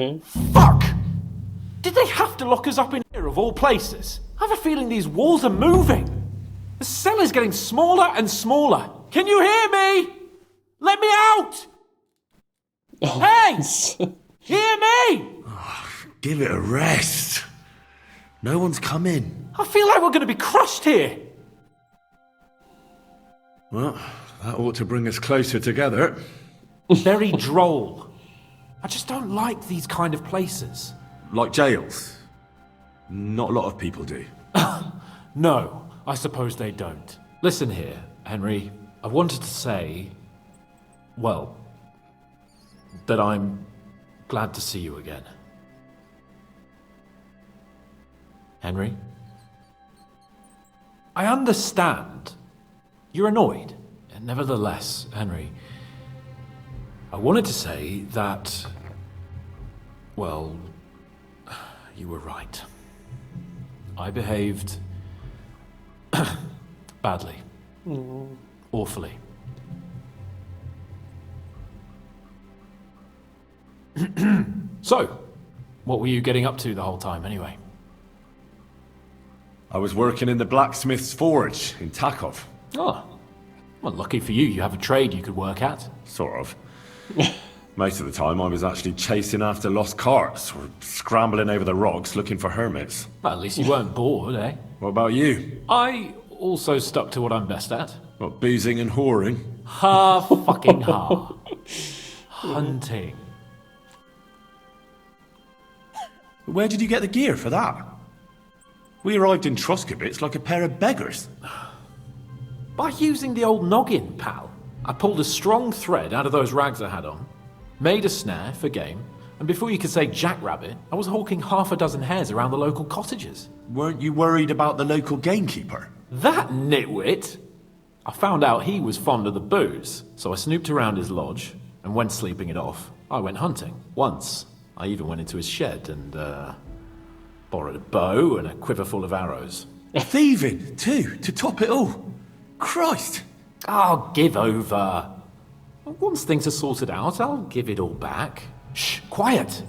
Okay. Fuck! Did they have to lock us up in here of all places? I have a feeling these walls are moving. The cell is getting smaller and smaller. Can you hear me? Let me out! Hey! Hear me! Give it a rest. No one's come in. I feel like we're going to be crushed here. Well, that ought to bring us closer together. Very droll. I just don't like these kind of places. Like jails. Not a lot of people do. No, I suppose they don't. Listen here, Henry. I wanted to say, well, that I'm glad to see you again. Henry? I understand. You're annoyed. Nevertheless, Henry, I wanted to say that, well, you were right. I behaved badly. Awfully. So, what were you getting up to the whole time anyway? I was working in the blacksmith's forge in Takov. Oh, well, lucky for you, you have a trade you could work at. Sort of. Most of the time I was actually chasing after lost carts or scrambling over the rocks looking for hermits. Well, at least you weren't bored, eh? What about you? I also stuck to what I'm best at. What, boozing and whoring? Ha fucking ha. Hunting. Where did you get the gear for that? We arrived in Troskowitz like a pair of beggars. By using the old noggin, pal. I pulled a strong thread out of those rags I had on, made a snare for game, and before you could say jackrabbit, I was hawking half a dozen hares around the local cottages. Weren't you worried about the local gamekeeper? That nitwit! I found out he was fond of the booze, so I snooped around his lodge, and when sleeping it off, I went hunting. Once, I even went into his shed and, borrowed a bow and a quiver full of arrows. Thieving, too, to top it all. Christ! Oh, give over. Once things are sorted out, I'll give it all back. Shh, quiet!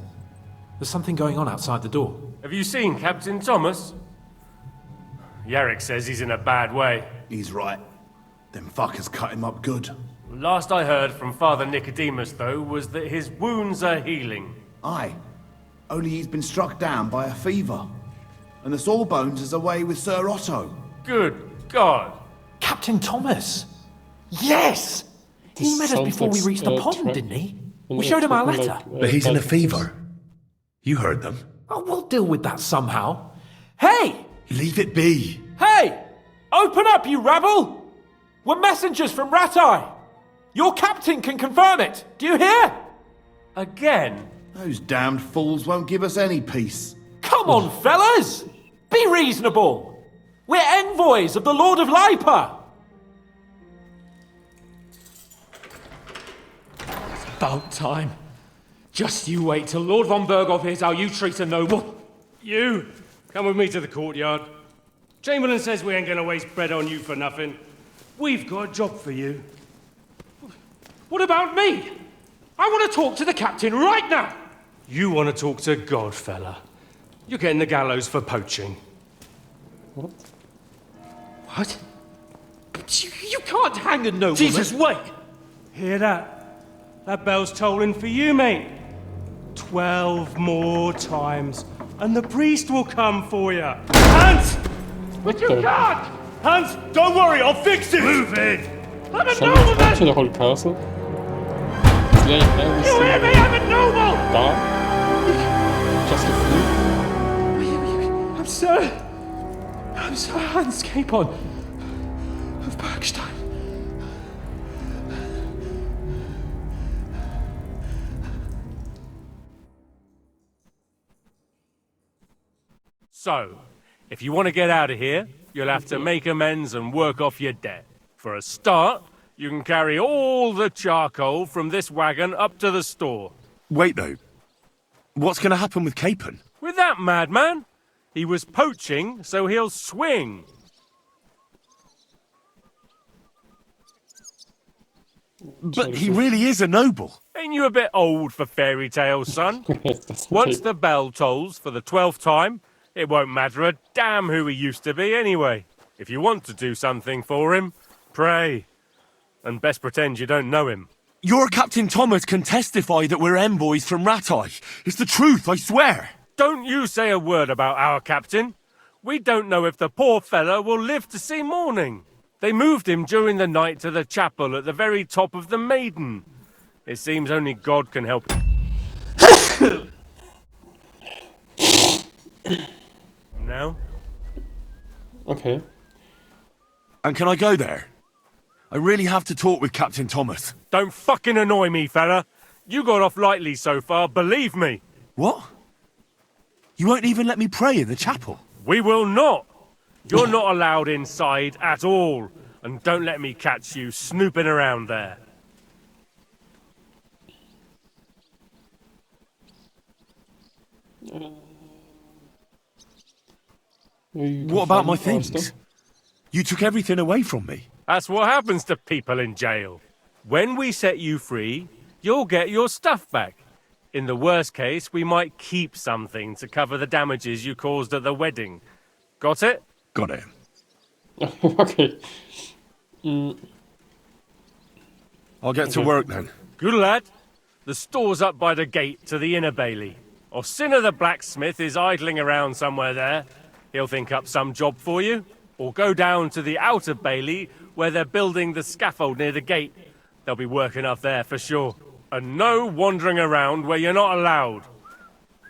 There's something going on outside the door. Have you seen Captain Thomas? Yarrick says he's in a bad way. He's right. Them fuckers cut him up good. Last I heard from Father Nicodemus, though, was that his wounds are healing. Aye. Only he's been struck down by a fever. And the Sawbones is away with Sir Otto. Good God! Captain Thomas! Yes! He met us before we reached the pond, didn't he? We showed him our letter. But he's in a fever. You heard them. Oh, we'll deal with that somehow. Hey! Leave it be. Hey! Open up, you rabble! We're messengers from Ratai! Your captain can confirm it! Do you hear? Again? Those damned fools won't give us any peace. Come on, fellas! Be reasonable! We're envoys of the Lord of Lipa! About time. Just you wait till Lord von Berghoff hears how you treat a noble. You! Come with me to the courtyard. Chamberlain says we ain't gonna waste bread on you for nothing. We've got a job for you. What about me? I want to talk to the captain right now. You want to talk to God, fella. You're getting the gallows for poaching. What? You can't hang a nobleman. Jesus, wait! Hear that? That bell's tolling for you, mate. 12 more times, and the priest will come for you. Hans! But you can't! Hans, don't worry, I'll fix it! Move it! I'm a Shall we capture nobleman! the whole castle? You hear me? I'm a noble! Just a fool? I'm Sir Hans Capon of Bergstein. So, if you want to get out of here, you'll have to make amends and work off your debt. For a start, you can carry all the charcoal from this wagon up to the store. Wait, though. What's going to happen with Capon? With that madman? He was poaching, so he'll swing. But he really is a noble. Ain't you a bit old for fairy tales, son? Once the bell tolls for the 12th time, it won't matter a damn who he used to be anyway. If you want to do something for him, pray. And best pretend you don't know him. Your Captain Thomas can testify that we're envoys from Ratai. It's the truth, I swear. Don't you say a word about our captain. We don't know if the poor fella will live to see morning. They moved him during the night to the chapel at the very top of the Maiden. It seems only God can help him. No? Okay. And can I go there? I really have to talk with Captain Thomas. Don't fucking annoy me, fella. You got off lightly so far, believe me. What? You won't even let me pray in the chapel? We will not. You're not allowed inside at all. And don't let me catch you snooping around there. What about my things? You took everything away from me. That's what happens to people in jail. When we set you free, you'll get your stuff back. In the worst case, we might keep something to cover the damages you caused at the wedding. Got it? Got it. Okay. I'll get to work then. Good lad. The store's up by the gate to the inner bailey. Orsina the blacksmith is idling around somewhere there. He'll think up some job for you. Or go down to the outer bailey where they're building the scaffold near the gate. They'll be working up there for sure. And no wandering around where you're not allowed.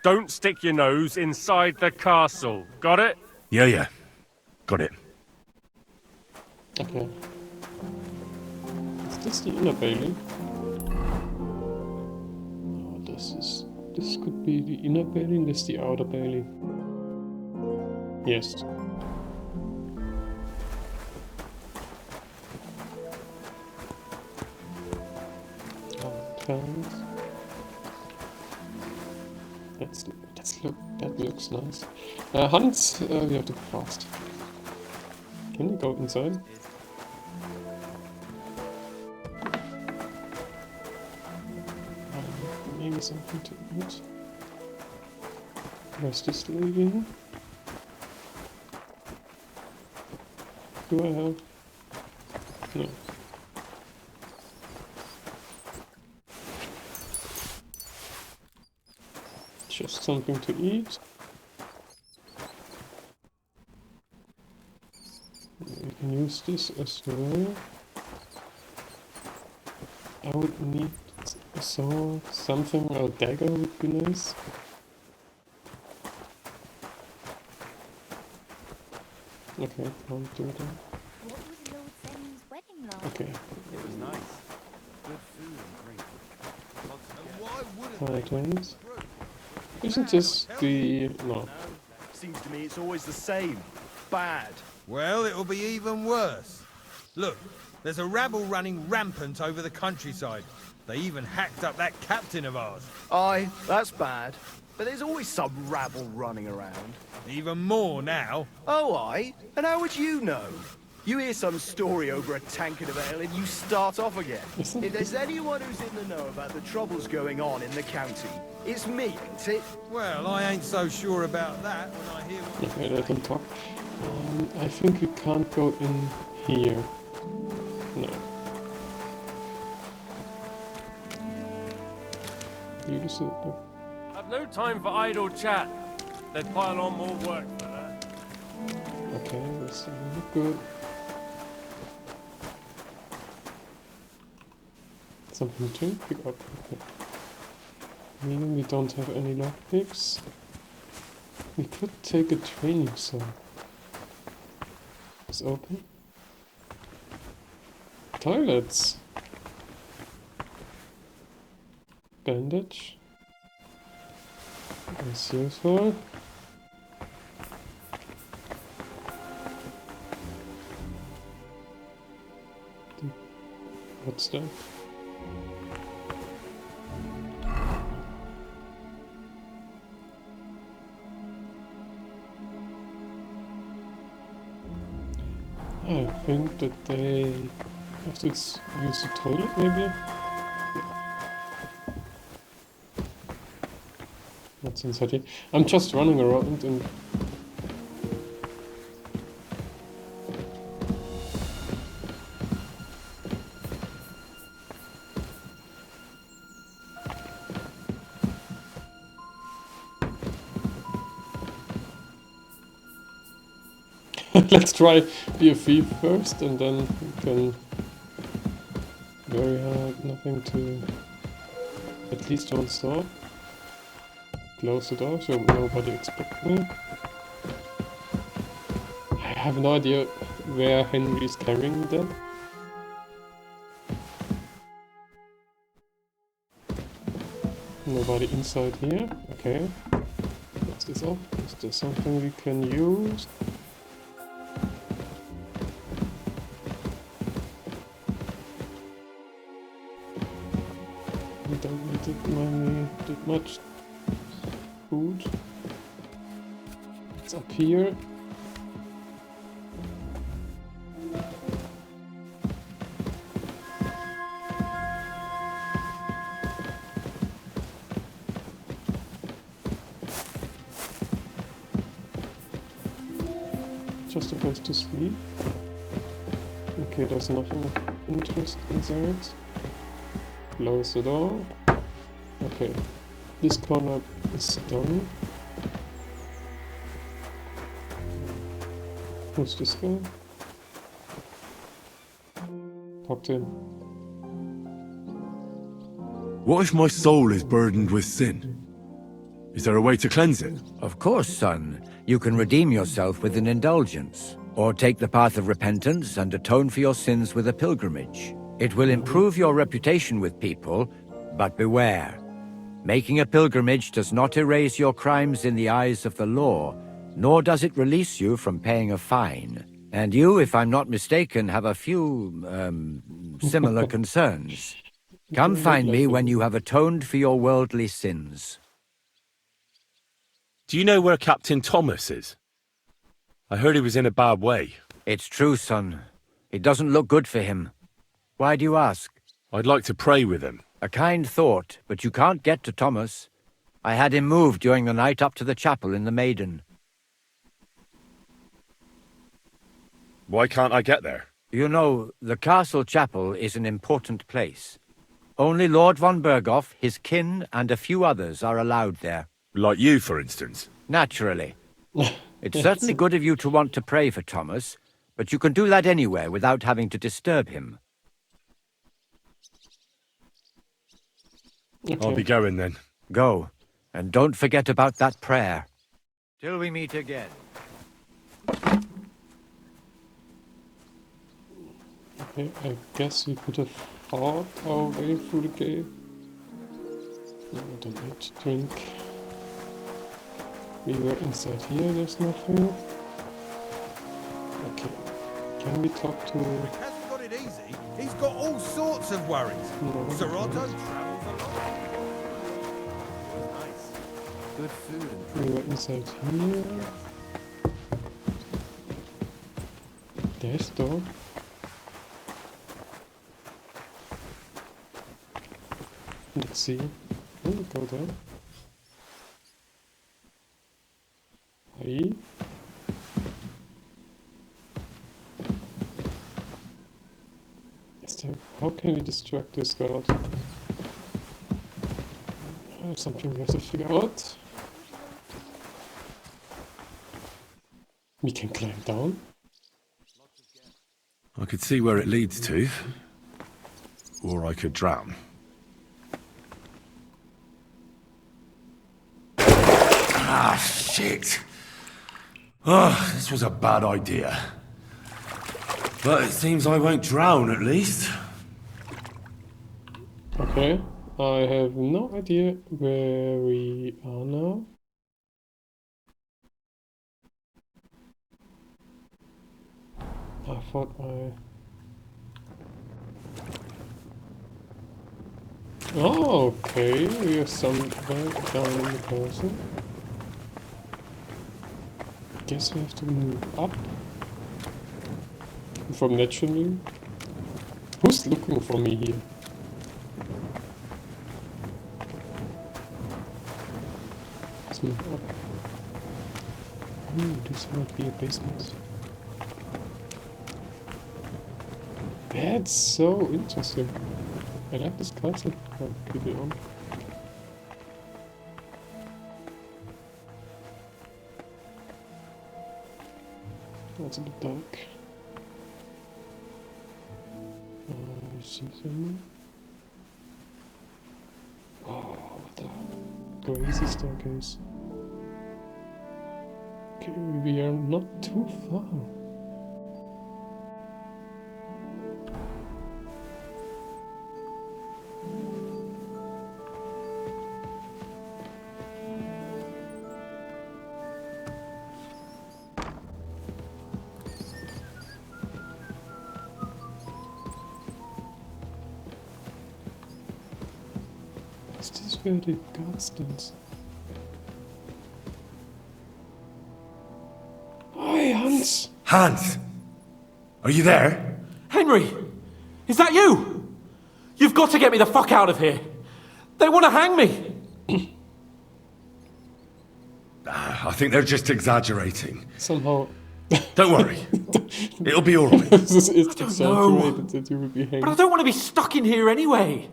Don't stick your nose inside the castle. Got it? Yeah. Got it. Okay. Is this the inner bailey? Oh, this could be the inner bailey and this is the outer bailey. Yes. That looks nice. Hans, we have to go fast. Can we go inside? Maybe something to eat. Where's this lady? Do I have? No. Just something to eat. We can use this as well. I would need a sword, something, or a dagger would be nice. Okay, can't do that. What was Lord Zen's wedding like? Okay. It was nice. Good food and drink. Items. Isn't this the... no. Seems to me it's always the same. Bad. Well, it'll be even worse. Look, there's a rabble running rampant over the countryside. They even hacked up that captain of ours. Aye, that's bad. But there's always some rabble running around. Even more now. Oh, aye? And how would you know? You hear some story over a tankard of ale and you start off again. If there's anyone who's in the know about the troubles going on in the county, it's me, ain't it? Well, I ain't so sure about that when I hear what... Okay, let them talk. I think we can't go in here. No. Use it. I've no time for idle chat. They'd pile on more work for that. Okay, that's look good. Something to pick up. Okay. Meaning we don't have any lockpicks. We could take a training cell. It's open. Toilets. Bandage. That's useful. What's that? I think that they have to use the toilet, maybe? Yeah. What's inside here? I'm just running around and... Let's try be a thief first, and then we can... Very hard, nothing to... At least don't stop. Close the door so nobody expects me. I have no idea where Henry is carrying them. Nobody inside here. Okay. What's this up? Is there something we can use? We don't need that much food. It's up here. Just a place to sleep. Okay, there's nothing of interest inside. Close the door. Okay, this corner is done. Who's this guy? Talk to him. What if my soul is burdened with sin? Is there a way to cleanse it? Of course, son. You can redeem yourself with an indulgence, or take the path of repentance and atone for your sins with a pilgrimage. It will improve your reputation with people, but beware. Making a pilgrimage does not erase your crimes in the eyes of the law, nor does it release you from paying a fine. And you, if I'm not mistaken, have a few, similar concerns. Come find me when you have atoned for your worldly sins. Do you know where Captain Thomas is? I heard he was in a bad way. It's true, son. It doesn't look good for him. Why do you ask? I'd like to pray with him. A kind thought, but you can't get to Thomas. I had him moved during the night up to the chapel in the Maiden. Why can't I get there? You know, the castle chapel is an important place. Only Lord von Berghoff, his kin, and a few others are allowed there. Like you, for instance. Naturally. It's certainly good of you to want to pray for Thomas, but you can do that anywhere without having to disturb him. Okay. I'll be going then. Go, and don't forget about that prayer. Till we meet again. Okay, I guess we could have fought our way through the gate. No, I don't need to drink. We were inside here, there's nothing. Okay, can we talk to... Rick hasn't got it easy. He's got all sorts of worries. No, Sir Otto travels a lot. Nice. Good food and We were inside here. There's the door. Let's see. Oh, we go there. Hey. Is there... How can we distract this guard? Something we have to figure out. We can climb down. I could see where it leads to. Or I could drown. Ah, shit. Oh, this was a bad idea. But it seems I won't drown, at least. Okay, I have no idea where we are now. I thought Oh, okay, we are somewhere down in the castle. Guess we have to move up. From naturally. Who's looking for me here? It's not up. Ooh, this might be a basement. That's so interesting. I like this castle. I'll keep it on. That's in the dark. You see someone? Oh, what the crazy staircase. Okay, we are not too far. Is this where the guard stands? Hi, Hans! Hans! Are you there? Henry! Is that you? You've got to get me the fuck out of here! They want to hang me! I think they're just exaggerating. Somehow. Don't worry. It'll be alright. It's exaggerated that you would be hanged. But I don't want to be stuck in here anyway.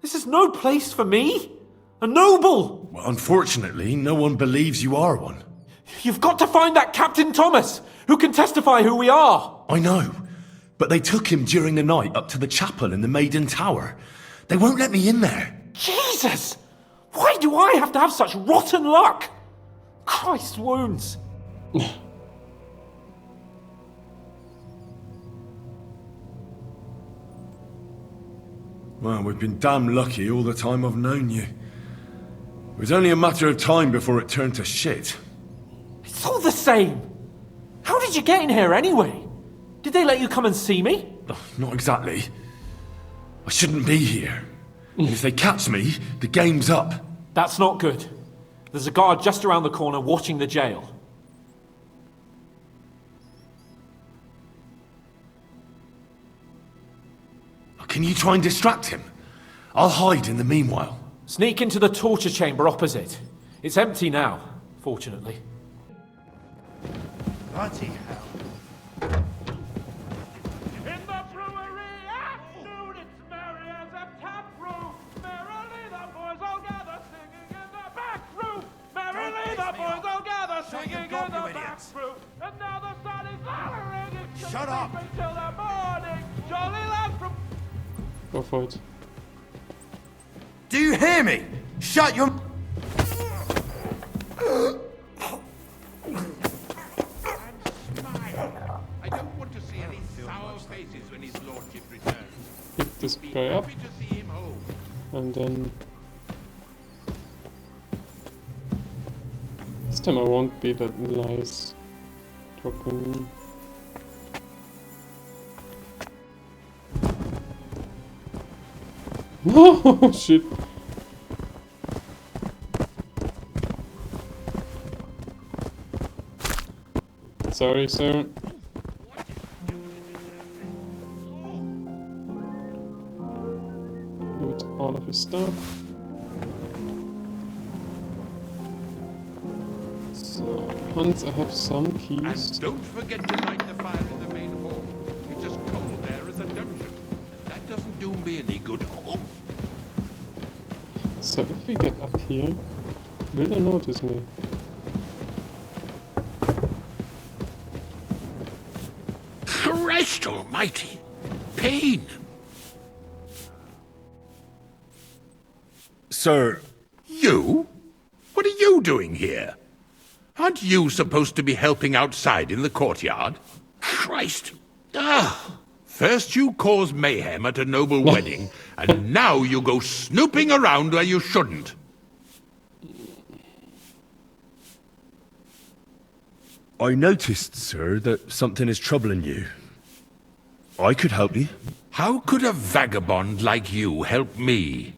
This is no place for me. A noble! Well, unfortunately, no one believes you are one. You've got to find that Captain Thomas, who can testify who we are. I know, but they took him during the night up to the chapel in the Maiden Tower. They won't let me in there. Jesus! Why do I have to have such rotten luck? Christ's wounds. Well, we've been damn lucky all the time I've known you. It was only a matter of time before it turned to shit. It's all the same. How did you get in here anyway? Did they let you come and see me? Not exactly. I shouldn't be here. And if they catch me, the game's up. That's not good. There's a guard just around the corner watching the jail. Can you try and distract him? I'll hide in the meanwhile. Sneak into the torture chamber opposite. It's empty now, fortunately. Bloody hell. In the brewery at noon, it's merry as a tap room. Merrily the boys all gather singing in the back room. Merrily the boys all gather singing in the back room. And now the sun is lowering. Shut up! Until the morning. Jolly lads from... Go for it. Do you hear me? Shut your... I don't want to see any sour faces when his lordship returns. Pick this guy up. Happy to see him home. And then... This time I won't be that nice. Dropping... Oh shit. Sorry, sir. Loot all of his stuff. So, Hans, I have some keys. And don't forget to light the fire in the main hall. It's as cold there as a dungeon. And that doesn't do me any good. Oh. So if we get up here, will they notice me? Christ almighty! Pain! Sir... You? What are you doing here? Aren't you supposed to be helping outside in the courtyard? Christ! Ah! First you cause mayhem at a noble wedding, and now you go snooping around where you shouldn't. I noticed, sir, that something is troubling you. I could help you. How could a vagabond like you help me?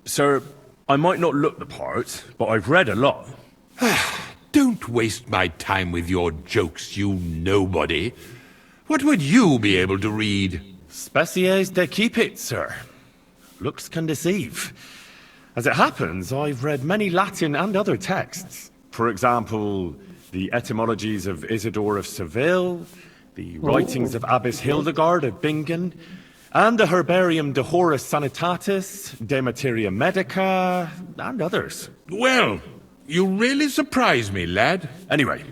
Sir, I might not look the part, but I've read a lot. Don't waste my time with your jokes, you nobody. What would you be able to read? Species de keep it, sir. Looks can deceive. As it happens, I've read many Latin and other texts. For example, the etymologies of Isidore of Seville, the writings of Abbess Hildegard of Bingen, and the Herbarium de Horis Sanitatis, De Materia Medica, and others. Well, you really surprise me, lad. Anyway,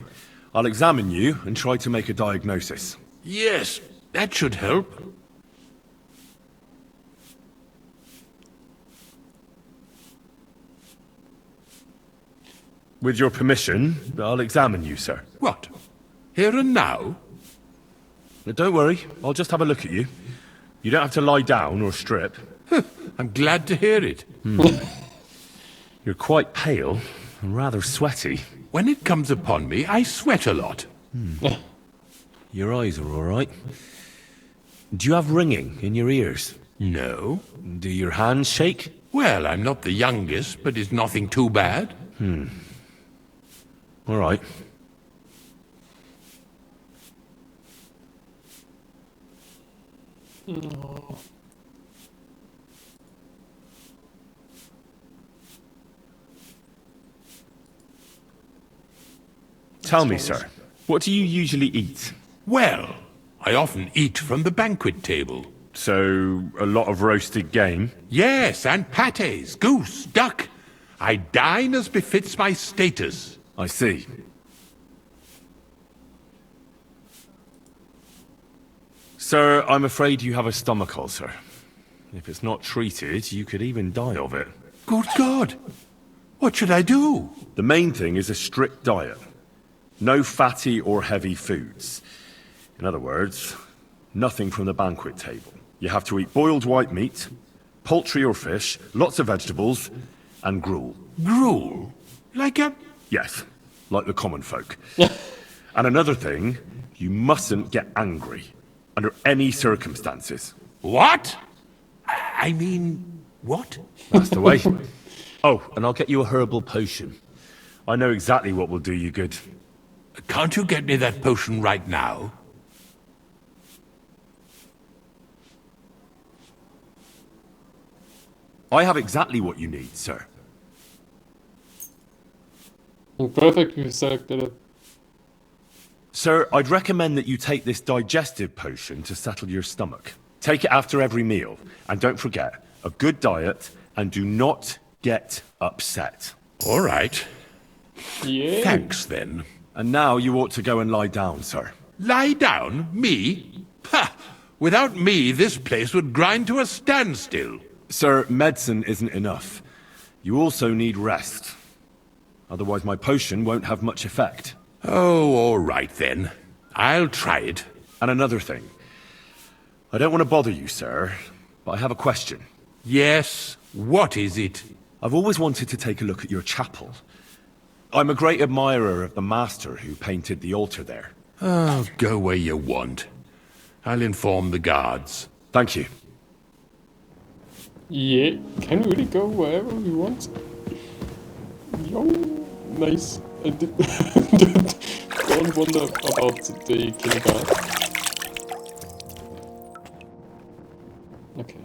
I'll examine you and try to make a diagnosis. Yes, that should help. With your permission, I'll examine you, sir. What? Here and now? Don't worry, I'll just have a look at you. You don't have to lie down or strip. I'm glad to hear it. You're quite pale and rather sweaty. When it comes upon me, I sweat a lot. Your eyes are all right. Do you have ringing in your ears? No. Do your hands shake? Well, I'm not the youngest, but it's nothing too bad. All right. No. Tell me, sir, what do you usually eat? Well, I often eat from the banquet table. So, a lot of roasted game? Yes, and pâtés, goose, duck. I dine as befits my status. I see. Sir, I'm afraid you have a stomach ulcer. If it's not treated, you could even die of it. Good God! What should I do? The main thing is a strict diet. No fatty or heavy foods. In other words, nothing from the banquet table. You have to eat boiled white meat, poultry or fish, lots of vegetables, and gruel. Gruel? Like a... Yes, like the common folk. And another thing, you mustn't get angry, under any circumstances. What? I mean, what? That's the way. Oh, and I'll get you a herbal potion. I know exactly what will do you good. Can't you get me that potion right now? I have exactly what you need, sir. Perfect, we selected it. Sir, I'd recommend that you take this digestive potion to settle your stomach. Take it after every meal, and don't forget, a good diet, and do not get upset. All right. Yeah. Thanks, then. And now you ought to go and lie down, sir. Lie down? Me? Ha! Without me, this place would grind to a standstill. Sir, medicine isn't enough. You also need rest. Otherwise my potion won't have much effect. Oh, all right then. I'll try it. And another thing. I don't want to bother you, sir, but I have a question. Yes? What is it? I've always wanted to take a look at your chapel. I'm a great admirer of the master who painted the altar there. Oh, go where you want. I'll inform the guards. Thank you. Yeah, can we really go wherever we want? Yo, nice. I don't wonder about the King Guard. Okay.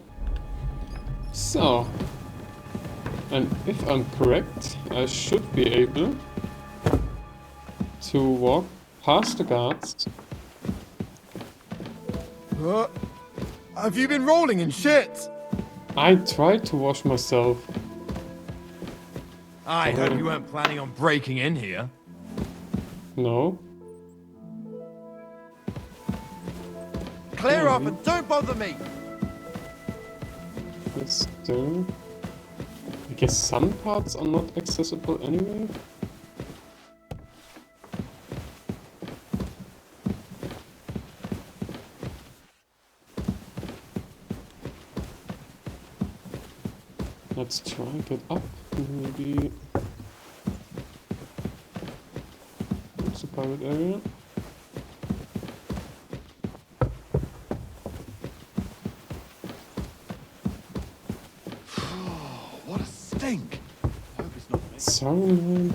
So, and if I'm correct, I should be able to walk past the guards. Have you been rolling in shit? I tried to wash myself. I hope you weren't planning on breaking in here. No. Clear up and don't bother me! It's still... I guess some parts are not accessible anyway. Let's try and get up. Maybe... It's a private area. What a stink! I hope it's not me. Sorry, man.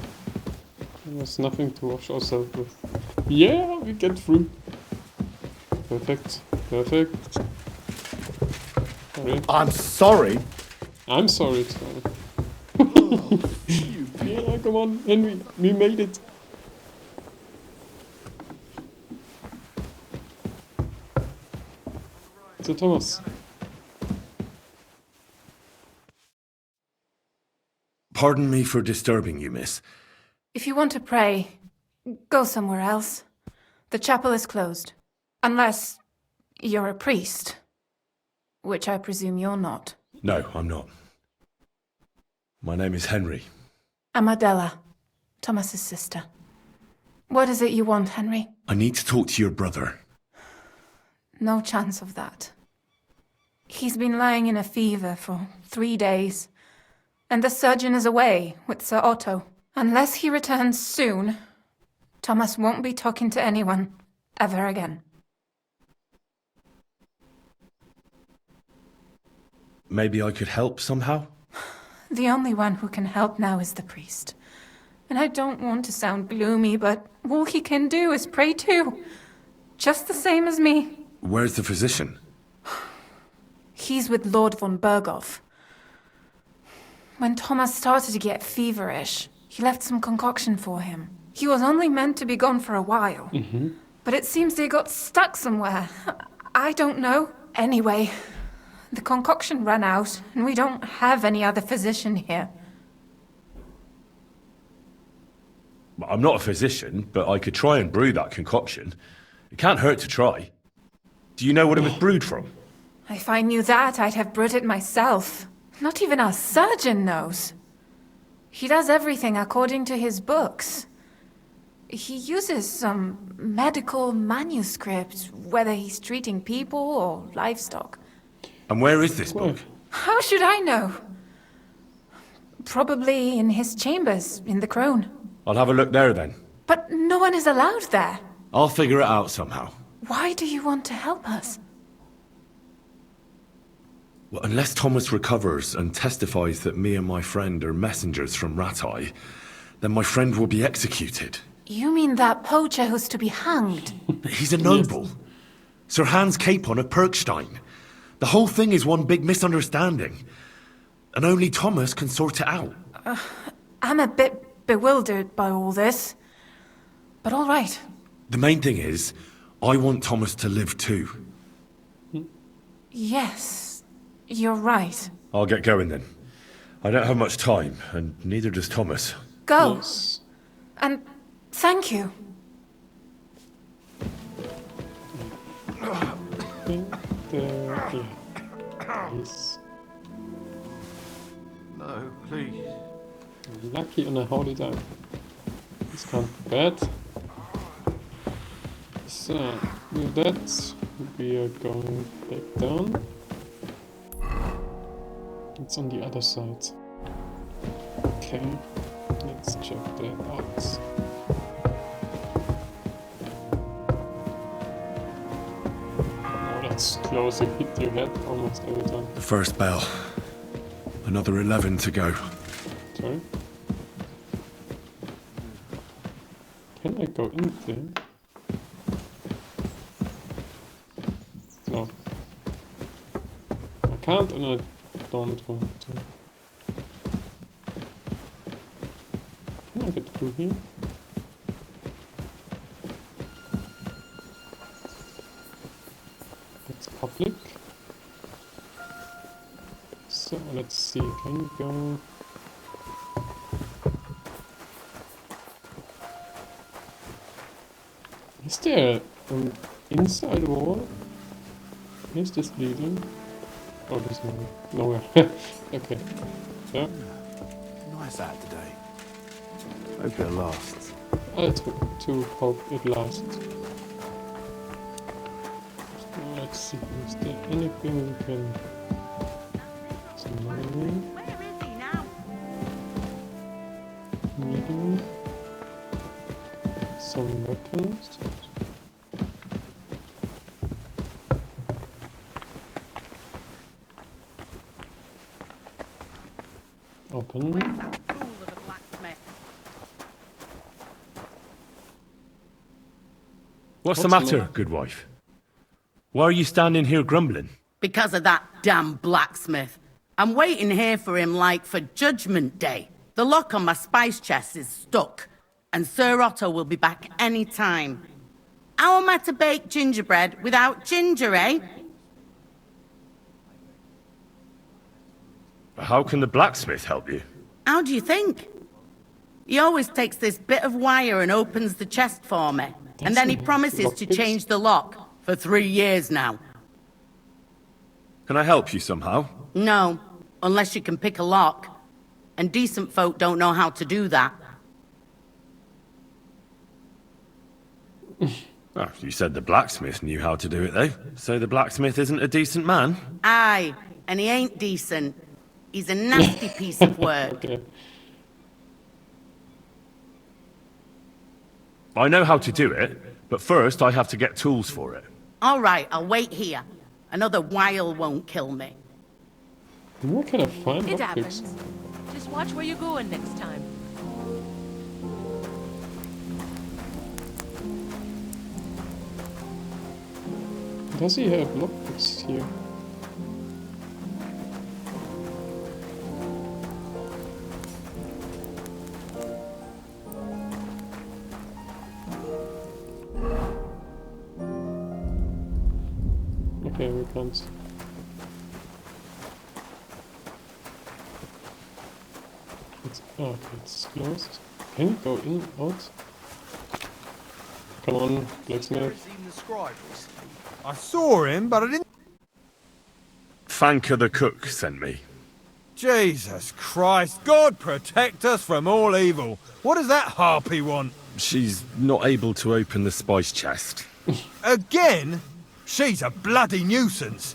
There's nothing to wash ourselves with. Yeah, we get through. perfect. Perfect. Sorry. I'm sorry. I'm sorry, sorry. Yeah, come on, Henry. We made it. So, Thomas. Pardon me for disturbing you, miss. If you want to pray, go somewhere else. The chapel is closed. Unless you're a priest. Which I presume you're not. No, I'm not. My name is Henry. I'm Adela, Thomas's sister. What is it you want, Henry? I need to talk to your brother. No chance of that. He's been lying in a fever for 3 days. And the surgeon is away with Sir Otto. Unless he returns soon, Thomas won't be talking to anyone ever again. Maybe I could help somehow? The only one who can help now is the priest. And I don't want to sound gloomy, but all he can do is pray too. Just the same as me. Where's the physician? He's with Lord von Berghoff. When Thomas started to get feverish, he left some concoction for him. He was only meant to be gone for a while. But it seems they got stuck somewhere. I don't know. Anyway, the concoction ran out, and we don't have any other physician here. I'm not a physician, but I could try and brew that concoction. It can't hurt to try. Do you know what it was brewed from? If I knew that, I'd have brewed it myself. Not even our surgeon knows. He does everything according to his books. He uses some medical manuscript, whether he's treating people or livestock. And where is this book? How should I know? Probably in his chambers, in the Crone. I'll have a look there then. But no one is allowed there. I'll figure it out somehow. Why do you want to help us? Well, unless Thomas recovers and testifies that me and my friend are messengers from Ratai, then my friend will be executed. You mean that poacher who's to be hanged? He's a noble. Sir Hans Capon of Perkstein. The whole thing is one big misunderstanding. And only Thomas can sort it out. I'm a bit bewildered by all this. But all right. The main thing is, I want Thomas to live too. Yes, you're right. I'll get going then. I don't have much time, and neither does Thomas. Go. Yes. And thank you. Please. No, please. Lucky on a holy time. This can't be bad. So, with that, we are going back down. It's on the other side. Okay, let's check that out. Oh, that's close. You hit your head almost every time. The first bell. Another 11 to go. Sorry? Can I go in there? No. I can't and I don't want to. Can I get through here? It's public. So let's see, can you go? Is there an inside wall? Is this leading? Oh, there's nowhere. Okay. Yeah. Nice out today. Hope it lasts. I to hope it lasts. So let's see, is there anything we can... Some money. Where is he now? Meeting. Some weapons. Open. Where's that fool of a blacksmith? What's the What's the matter, matter? good wife? Why are you standing here grumbling? Because of that damn blacksmith. I'm waiting here for him like for Judgment Day. The lock on my spice chest is stuck, and Sir Otto will be back any time. How am I to bake gingerbread without ginger, eh? How can the blacksmith help you? How do you think? He always takes this bit of wire and opens the chest for me. And then he promises to change the lock for 3 years now. Can I help you somehow? No, unless you can pick a lock. And decent folk don't know how to do that. Oh, you said the blacksmith knew how to do it, though. So the blacksmith isn't a decent man? Aye, and he ain't decent. He's a nasty piece of work. Okay. I know how to do it, but first I have to get tools for it. All right, I'll wait here. Another while won't kill me. Where can I find It lockpicks? happens. Just watch where you're going next time. Does he have lockpicks here? Okay, we can't. Okay, it's closed. Can you go in, out? Come on, blacksmith. I saw him, but I didn't... Fanka the cook sent me. Jesus Christ, God protect us from all evil. What does that harpy want? She's not able to open the spice chest. Again? She's a bloody nuisance.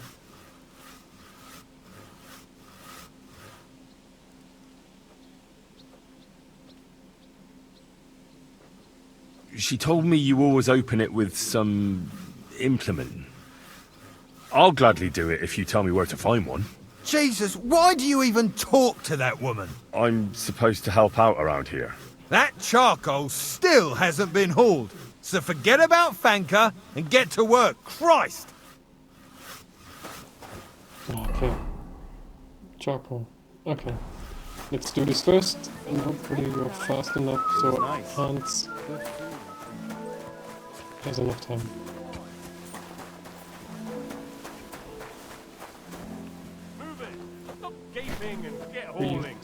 She told me you always open it with some implement. I'll gladly do it if you tell me where to find one. Jesus, why do you even talk to that woman? I'm supposed to help out around here. That charcoal still hasn't been hauled. So forget about Fanka and get to work. Christ! Okay. Charcoal. Okay. Let's do this first, and hopefully we're fast enough so Hans has enough time. Move it! Stop gaping and get hauling!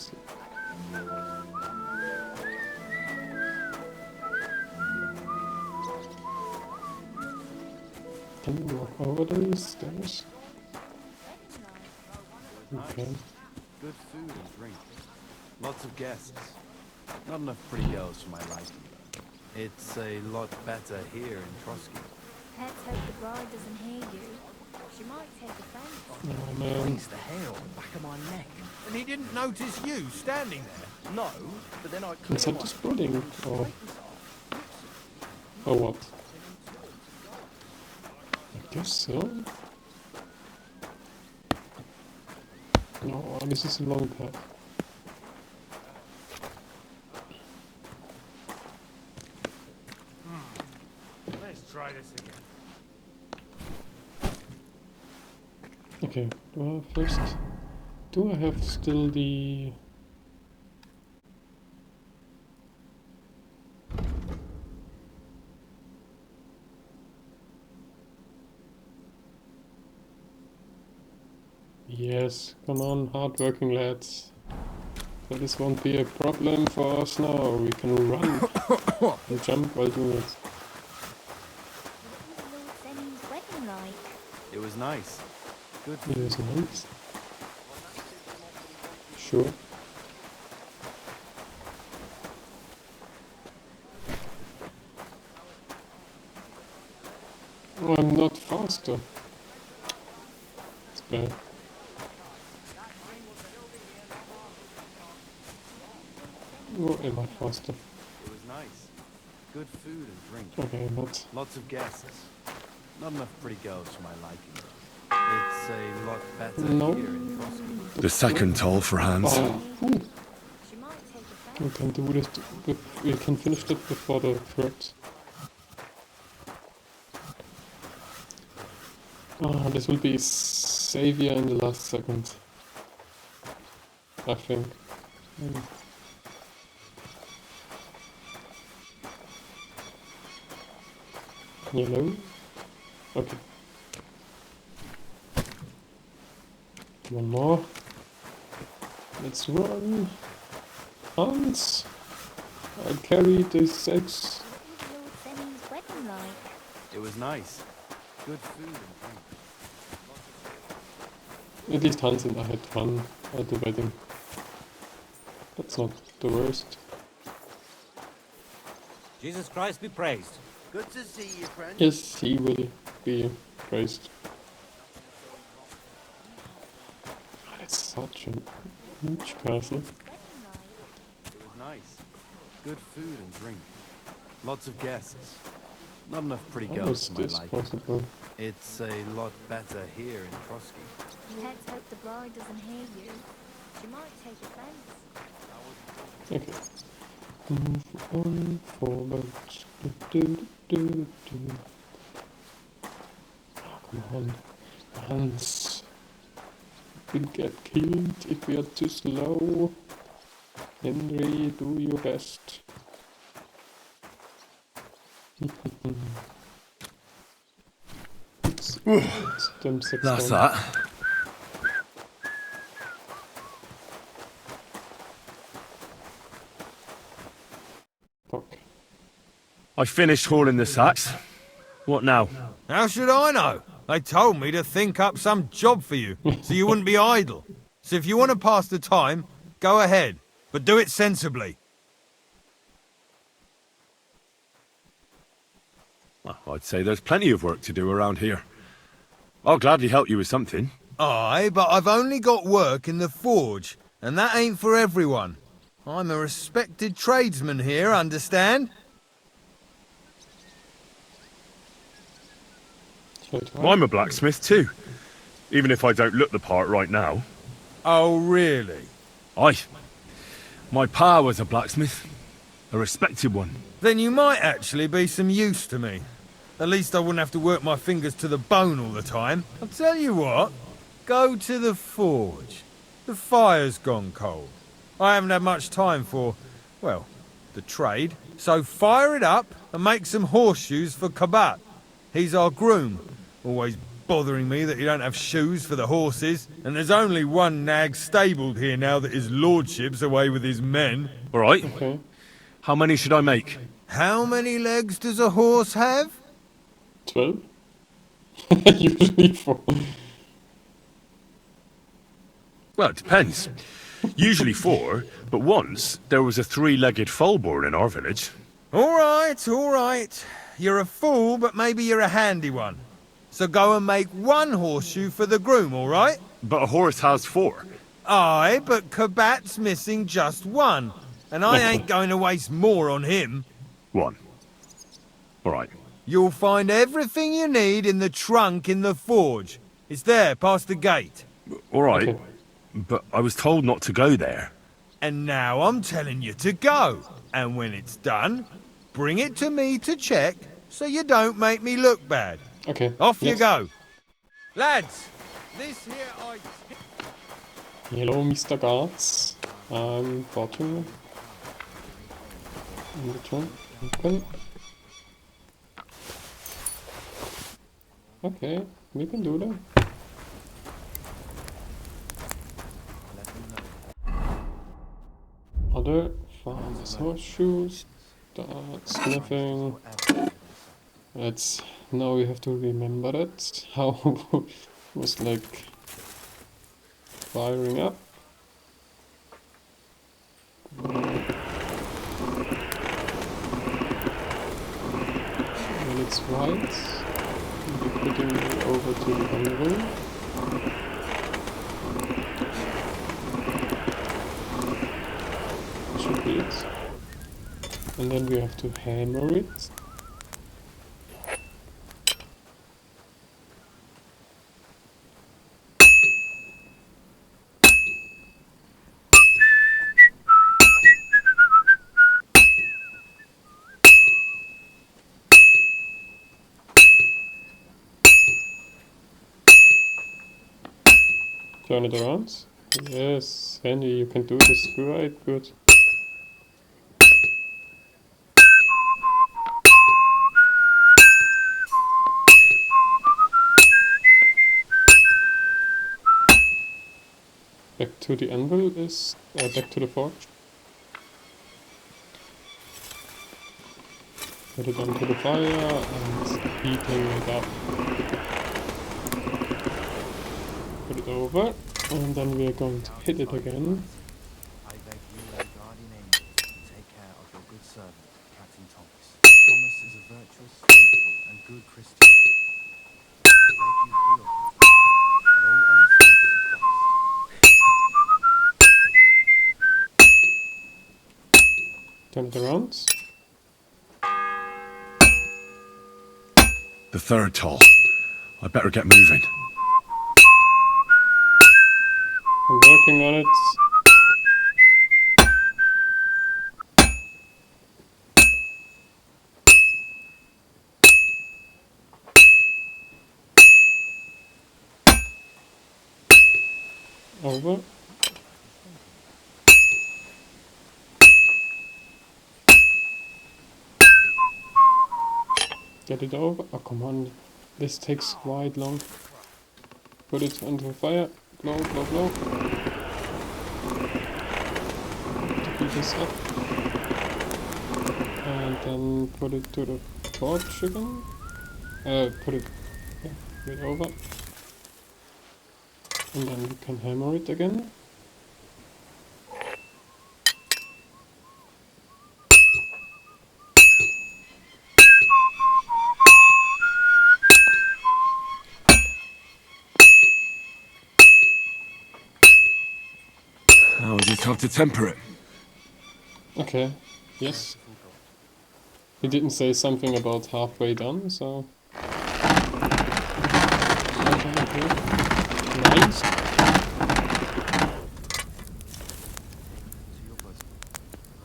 Can you walk over these stairs? Okay. Good food and drink. Lots of guests. Not enough pretty girls for my liking. It's a lot better here in Trotsky. Let's hope the bride doesn't hear you. She might take offense. Oh man. Raised the hair on the back of my neck. And he didn't notice you standing there? No, but then I Is that just pudding? Or what? I guess so. No, this is a long path. Let's try this again. Okay, do I have still the... Yes, come on, hard-working lads. So this won't be a problem for us now. We can run and jump while doing it. It was nice. Good It was nice. Sure. Oh, I'm not faster. It's bad. Or am I faster? It was nice. Good food and drink. Okay, but... Lots of guests. Not enough pretty girls for my liking. It's a lot better No. here in Trotsky. The second toll for Hans. Oh, ooh. We can do this. We can finish it before the third. Oh, this will be Savior in the last second. I think. Yellow? Okay. One more. Let's run. Hans! I carried this X. Lord Semmy's wedding like? It was nice. Good food and drink. At least Hans and I had fun at the wedding. That's not the worst. Jesus Christ be praised. Good to see you, friend. Yes, he will be praised. It's such a huge castle. It was nice. Good food and drink. Lots of guests. Not enough pretty How girls is for my this liking. possible? It's a lot better here in Trotsky. Let's hope the bride doesn't hear you. She might take offense. Okay. Move on forward. Do. Oh, come on. Hans. We'll get killed if we are too slow. Henry, do your best. it's them 6 That's down. that. Fuck. I finished hauling the sacks. What now? How should I know? They told me to think up some job for you, so you wouldn't be idle. So if you want to pass the time, go ahead, but do it sensibly. Well, I'd say there's plenty of work to do around here. I'll gladly help you with something. Aye, but I've only got work in the forge, and that ain't for everyone. I'm a respected tradesman here, understand? Well, I'm a blacksmith too, even if I don't look the part right now. Oh, really? Aye. My pa was a blacksmith, a respected one. Then you might actually be some use to me. At least I wouldn't have to work my fingers to the bone all the time. I'll tell you what, go to the forge. The fire's gone cold. I haven't had much time for, well, the trade. So fire it up and make some horseshoes for Kabat. He's our groom. Always bothering me that you don't have shoes for the horses. And there's only one nag stabled here now that his lordship's away with his men. All right. Okay. How many should I make? How many legs does a horse have? 12? Usually 4. Well, it depends. Usually 4, but once there was a 3-legged foal born in our village. All right. You're a fool, but maybe you're a handy one. So go and make one horseshoe for the groom, all right? But a horse has 4. Aye, but Kabat's missing just one. And I ain't going to waste more on him. 1. All right. You'll find everything you need in the trunk in the forge. It's there, past the gate. All right. Okay. But I was told not to go there. And now I'm telling you to go. And when it's done, bring it to me to check so you don't make me look bad. Okay. Off you yes. go. Lads, this here I... Hello, Mr. Guards. I'm bottom. In the trunk. Open. Okay, we can do that. Other farmers horseshoes. That's nothing. That's now we have to remember it. How was like firing up. When it's white, we'll be putting it over to the anvil. Should be it. And then we have to hammer it. Turn it around. Yes, Henry, you can do this quite good. Back to the anvil is... back to the forge. Put it onto the fire and heating it up. Put it over, and then we are going to hit it again. I beg you, my guardian angel, to take care of your good servant, Captain Thomas. Thomas is a virtuous, faithful, and good Christian. I beg you heal him, and all other soldiers of Christ. Turn it around. The third toll. I better get moving. I'm working on it. Over. Get it over. Oh, come on. This takes quite long. Put it onto the fire. Blow, blow, blow. To heat this up. And then put it to the torch again. Put it over. And then we can hammer it again. Now we just have to temper it. Okay, yes. He didn't say something about halfway done, so... Nice.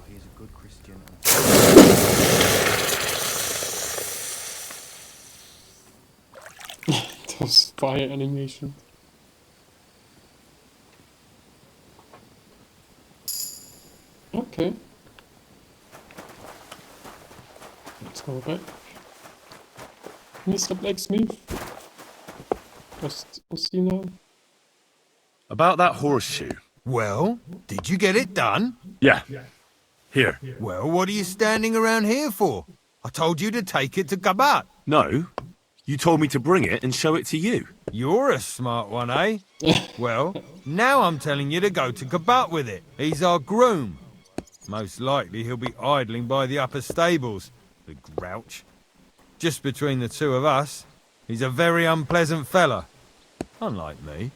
He is a good Christian Those fire animation. Okay. Let's go back. Mr. Blacksmith. Just see now. About that horseshoe. Well, did you get it done? Yeah. Here. Well, what are you standing around here for? I told you to take it to Gabat. No. You told me to bring it and show it to you. You're a smart one, eh? Well, now I'm telling you to go to Gabat with it. He's our groom. Most likely he'll be idling by the upper stables. The grouch. Just between the two of us, he's a very unpleasant fella. Unlike me.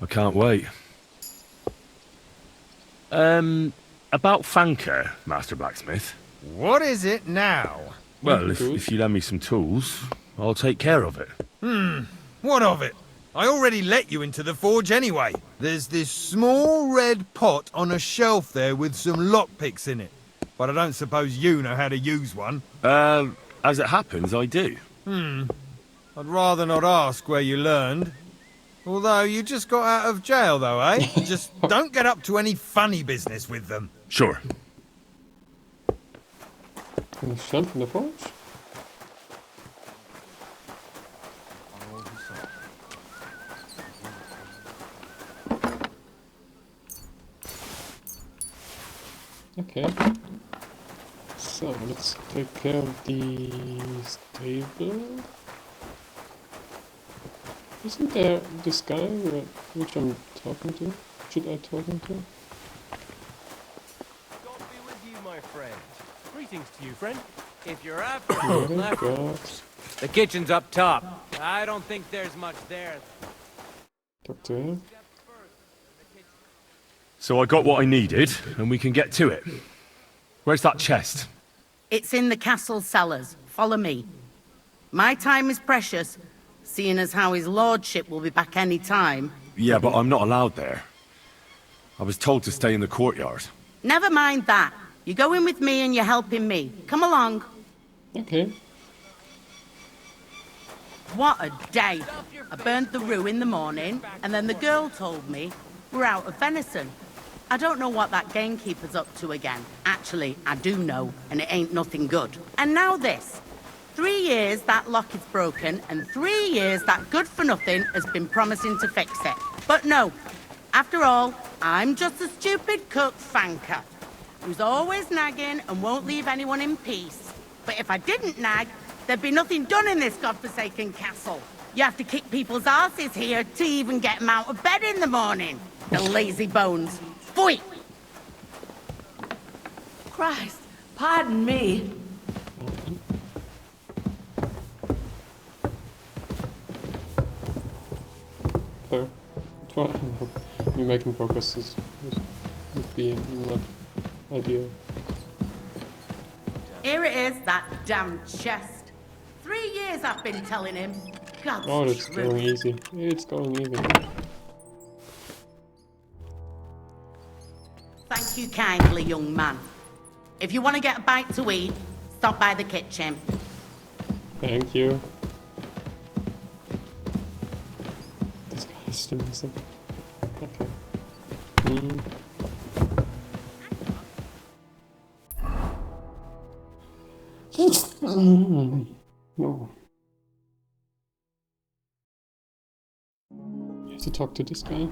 I can't wait. About Fanker, Master Blacksmith. What is it now? Well, if you lend me some tools, I'll take care of it. What of it? I already let you into the forge anyway. There's this small red pot on a shelf there with some lockpicks in it. But I don't suppose you know how to use one. As it happens, I do. I'd rather not ask where you learned. Although you just got out of jail though, eh? Just don't get up to any funny business with them. Sure. On the shelf in the forge? Okay. So let's take care of the stable. Isn't there this guy which I'm talking to? Should I talk to? God be with you, my friend. Greetings to you, friend. If you're after The kitchen's up top. I don't think there's much there. Talk to him. So I got what I needed, and we can get to it. Where's that chest? It's in the castle cellars. Follow me. My time is precious, seeing as how his lordship will be back any time. Yeah, but I'm not allowed there. I was told to stay in the courtyard. Never mind that. You go in with me and you're helping me. Come along. Okay. What a day. I burned the rue in the morning, and then the girl told me we're out of venison. I don't know what that gamekeeper's up to again. Actually, I do know, and it ain't nothing good. And now this. 3 years that lock is broken, and 3 years that good-for-nothing has been promising to fix it. But no. After all, I'm just a stupid cook fanker who's always nagging and won't leave anyone in peace. But if I didn't nag, there'd be nothing done in this godforsaken castle. You have to kick people's asses here to even get them out of bed in the morning. The lazy bones. Pfui! Christ, pardon me. So, we're making progress would be not ideal. Here it is, that damn chest. 3 years I've been telling him. God's Oh, it's truth. going easy. It's going easy. Thank you kindly, young man. If you want to get a bite to eat, stop by the kitchen. Thank you. This guy is still missing. Okay. No. You have to talk to this guy.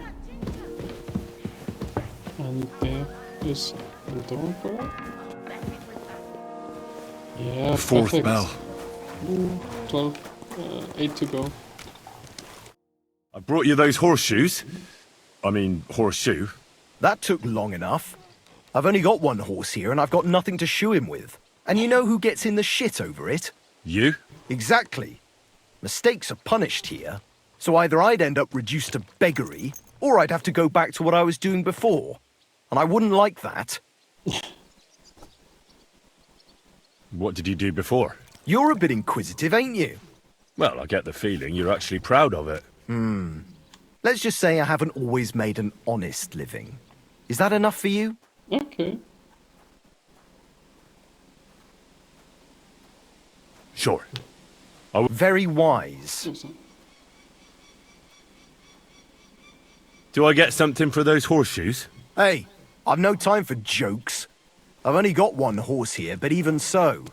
And there is the door for it. Yeah, Fourth perfect. bell. 12, 8 to go. I brought you those horseshoes. I mean, horseshoe. That took long enough. I've only got one horse here and I've got nothing to shoe him with. And you know who gets in the shit over it? You? Exactly. Mistakes are punished here. So either I'd end up reduced to beggary, or I'd have to go back to what I was doing before. And I wouldn't like that. What did you do before? You're a bit inquisitive, ain't you? Well, I get the feeling you're actually proud of it. Let's just say I haven't always made an honest living. Is that enough for you? Okay. Sure. Very wise. Do I get something for those horseshoes? Hey, I've no time for jokes. I've only got one horse here, but even so.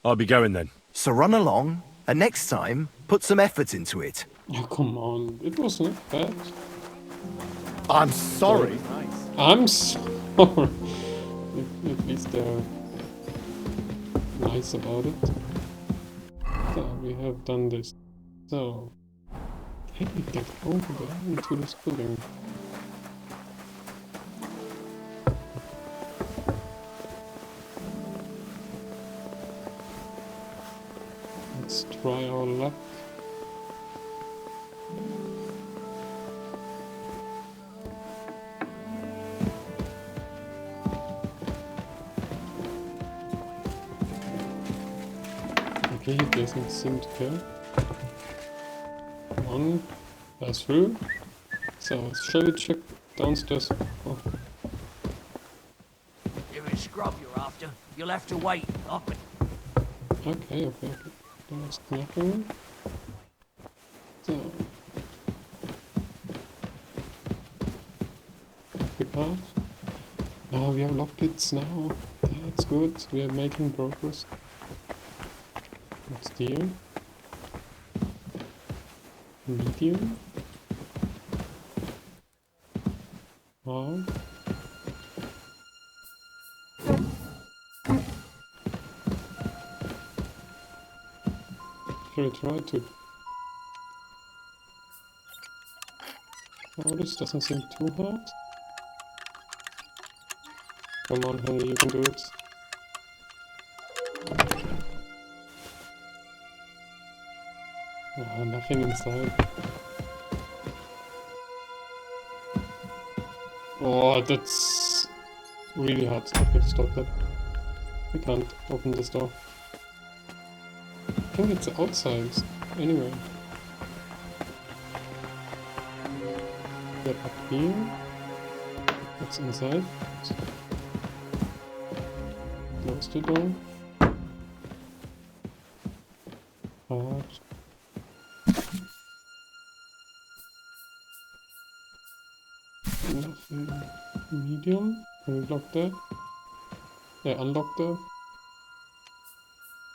I'll be going then. So run along, and next time, put some effort into it. Oh, come on. It was not bad. I'm sorry. I'm sorry. At least they're nice about it. So, we have done this. So, can we get over there into this building? Let's try our luck. Okay, he doesn't seem to care. One, pass through. So, shall we check downstairs? Oh. You're a scrub you're after. You'll have to wait up it. Okay. There's nothing. So. Pick up. Now we have lockpicks now. That's good. We are making progress. What's here? Medium. Wow. Should I try to? Oh, this doesn't seem too hard. Come on, Henry, you can do it. Oh, nothing inside. Oh, that's really hard. Okay, stop that. We can't open this door. I think it's outside. Anyway. Get up here. What's inside? Close the door. hard. Nothing medium. Can we lock that? Yeah, unlock that.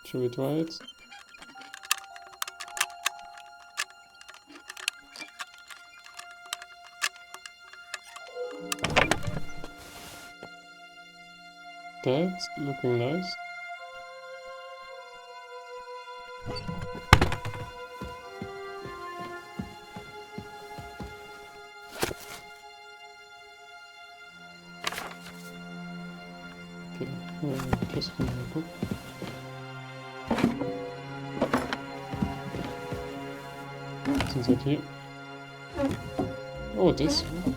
Should we try it? That's looking nice. Okay, just a minute. What's inside here? Oh, this one.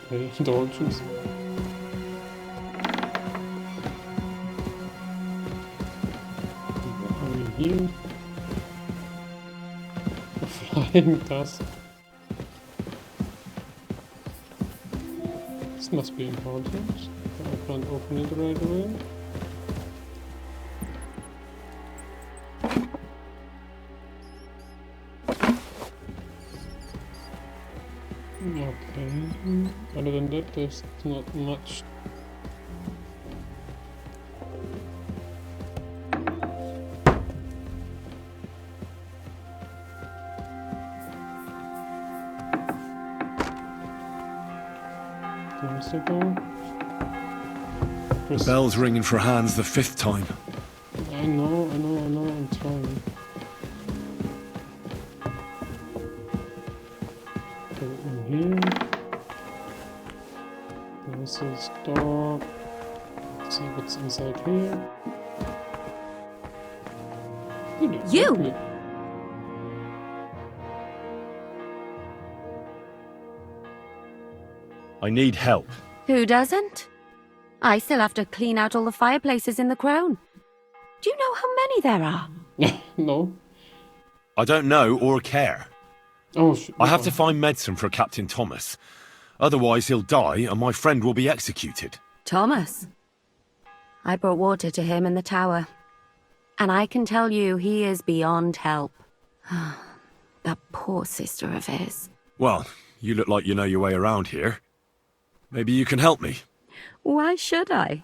Okay, indulgence. What are we here? A flying dust. This must be important. I can't open it right away. Okay, other than that, there's not much. There's the door. The bell's ringing for hands the 5th time. I know, I'm trying. Here. This is door. Let's see what's inside here. You! I need help. Who doesn't? I still have to clean out all the fireplaces in the crown. Do you know how many there are? No. I don't know or care. Oh, I have to find medicine for Captain Thomas. Otherwise he'll die and my friend will be executed. Thomas? I brought water to him in the tower. And I can tell you he is beyond help. That poor sister of his. Well, you look like you know your way around here. Maybe you can help me. Why should I?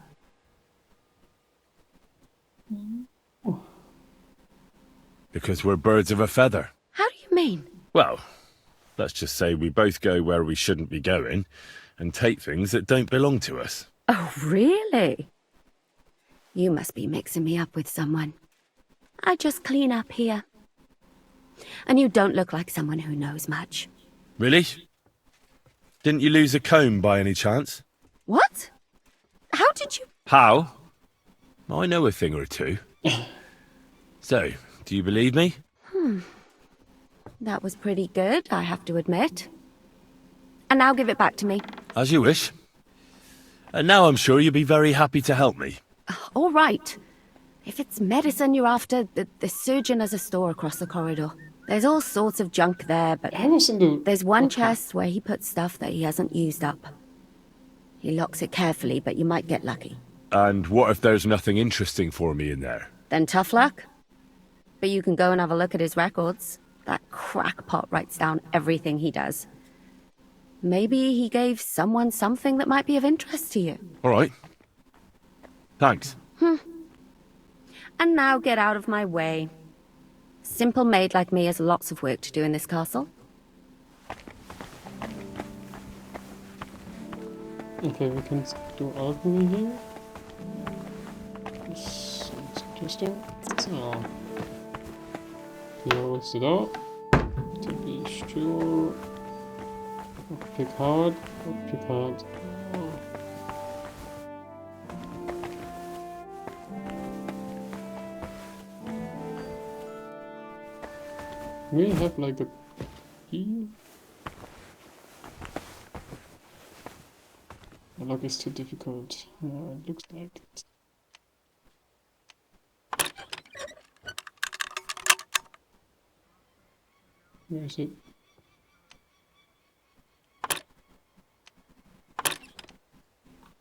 Because we're birds of a feather. How do you mean? Well, let's just say we both go where we shouldn't be going and take things that don't belong to us. Oh, really? You must be mixing me up with someone. I just clean up here. And you don't look like someone who knows much. Really? Didn't you lose a comb by any chance? What? How did you... How? I know a thing or two. So, do you believe me? That was pretty good, I have to admit. And now give it back to me. As you wish. And now I'm sure you'll be very happy to help me. All right. If it's medicine you're after, the surgeon has a store across the corridor. There's all sorts of junk there, but there's one chest where he puts stuff that he hasn't used up. He locks it carefully, but you might get lucky. And what if there's nothing interesting for me in there? Then tough luck. But you can go and have a look at his records. That crackpot writes down everything he does. Maybe he gave someone something that might be of interest to you. All right. Thanks. And now get out of my way. Simple maid like me has lots of work to do in this castle. Okay, we can do alchemy here. This sounds interesting. So, close the door. To be sure. Pick hard. Pick hard. We have like a key. The lock is too difficult. Yeah, it looks like it. Where is it?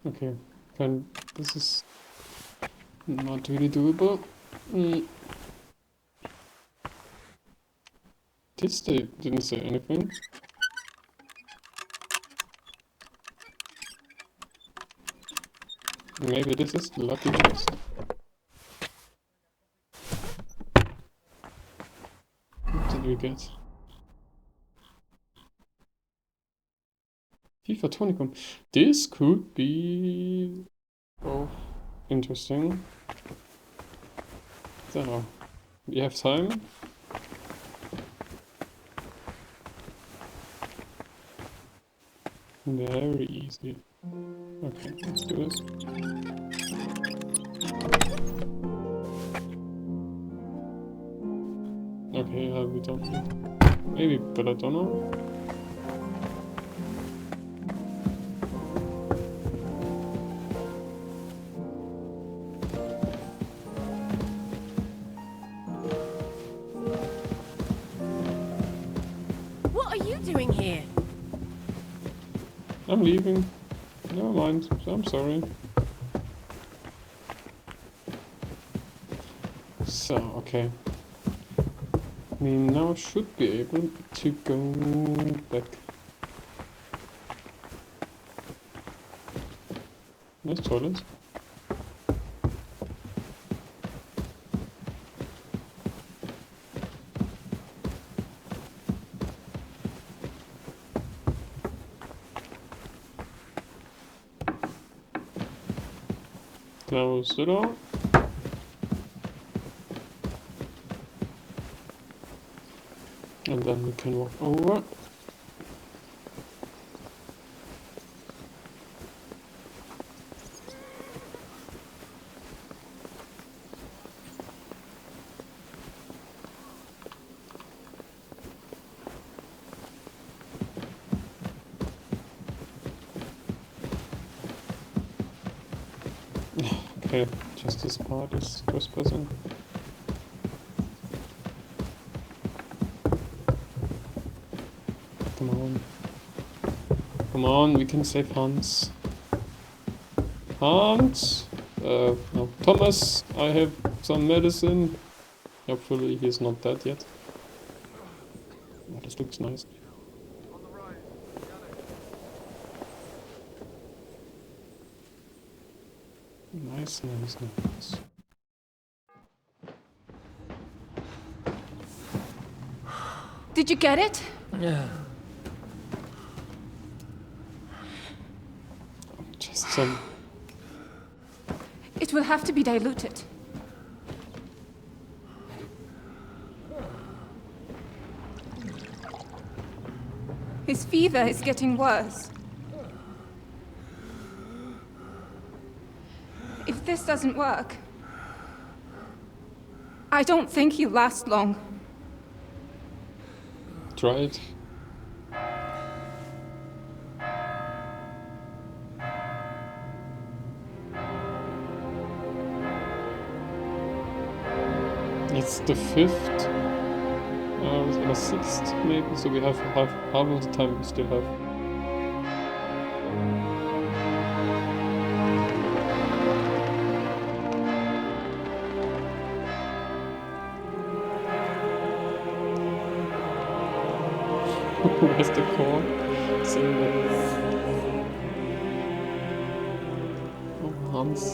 Okay, Okay, this is not really doable. This they didn't say anything. Maybe this is the lucky chest. What did we get? Fever Tonic. This could be both interesting. So, we have time. Very easy. Okay, let's do this. Okay, we don't. Maybe, but I don't know. What are you doing here? I'm leaving. Never mind. I'm sorry. So, okay. We now should be able to go back. Nice toilet. Close the door. And then we can walk over. Okay, just this part is trespassing. Come on. Come on, we can save Hans. Hans? No. Thomas, I have some medicine. Hopefully he's not dead yet. Oh, this looks nice. Nice, nice, nice. Did you get it? Yeah. Just some. It will have to be diluted. His fever is getting worse. If this doesn't work, I don't think he'll last long. Try it. It's the 5th, or 6th maybe, so we have half of the time we still have. Where's the core? Oh, Hans.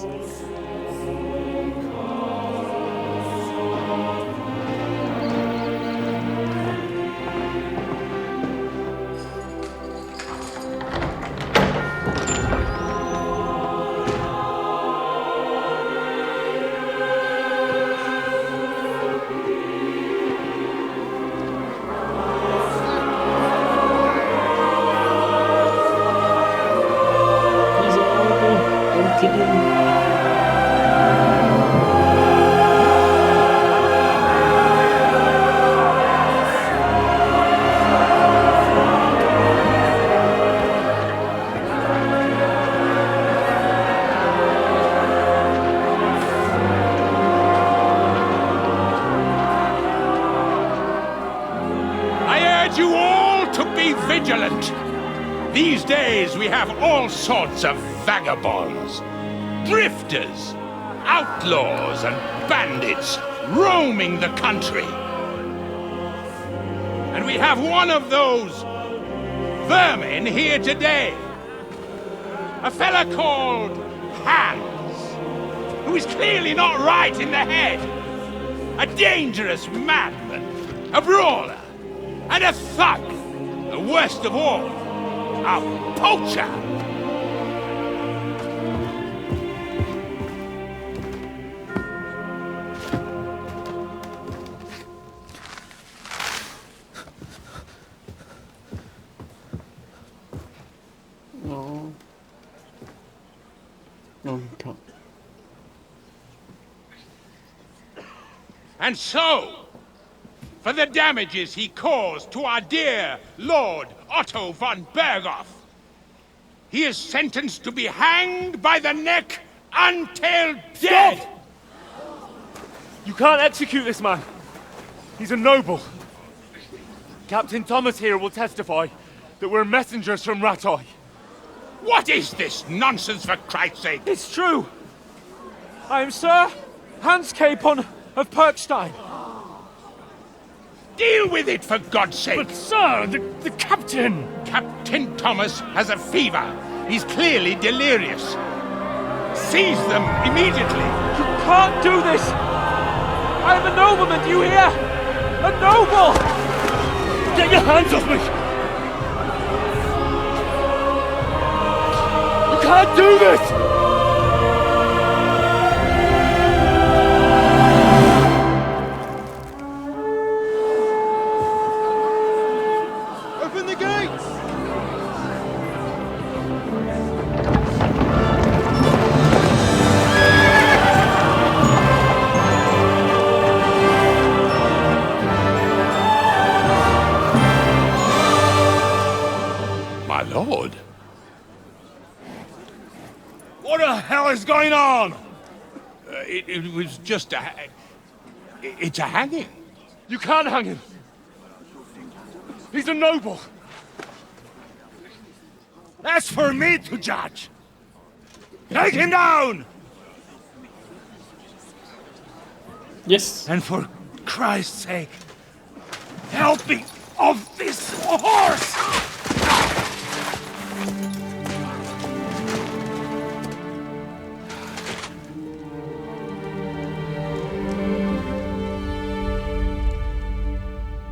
I urge you all to be vigilant. These days we have all sorts of vagabonds, drifters, outlaws and bandits roaming the country. And we have one of those vermin here today. A fella called Hans, who is clearly not right in the head. A dangerous madman, a brawler, and a thug. The worst of all, a poacher. No. No, he can't. And so, for the damages he caused to our dear Lord Otto von Berghoff, he is sentenced to be hanged by the neck until dead! Stop! You can't execute this man. He's a noble. Captain Thomas here will testify that we're messengers from Ratoi. What is this nonsense, for Christ's sake? It's true. I am Sir Hans Capon of Perkstein. Deal with it, for God's sake! But sir, the captain! Captain Thomas has a fever. He's clearly delirious. Seize them immediately. You can't do this! I am a nobleman, do you hear? A noble! Get your hands off me! You can't do this! Open the gates! My lord. What the hell is going on? It was just a... It's a hanging. You can't hang him. He's a noble. That's for me to judge. Take him down! Yes. And for Christ's sake, help me off this horse!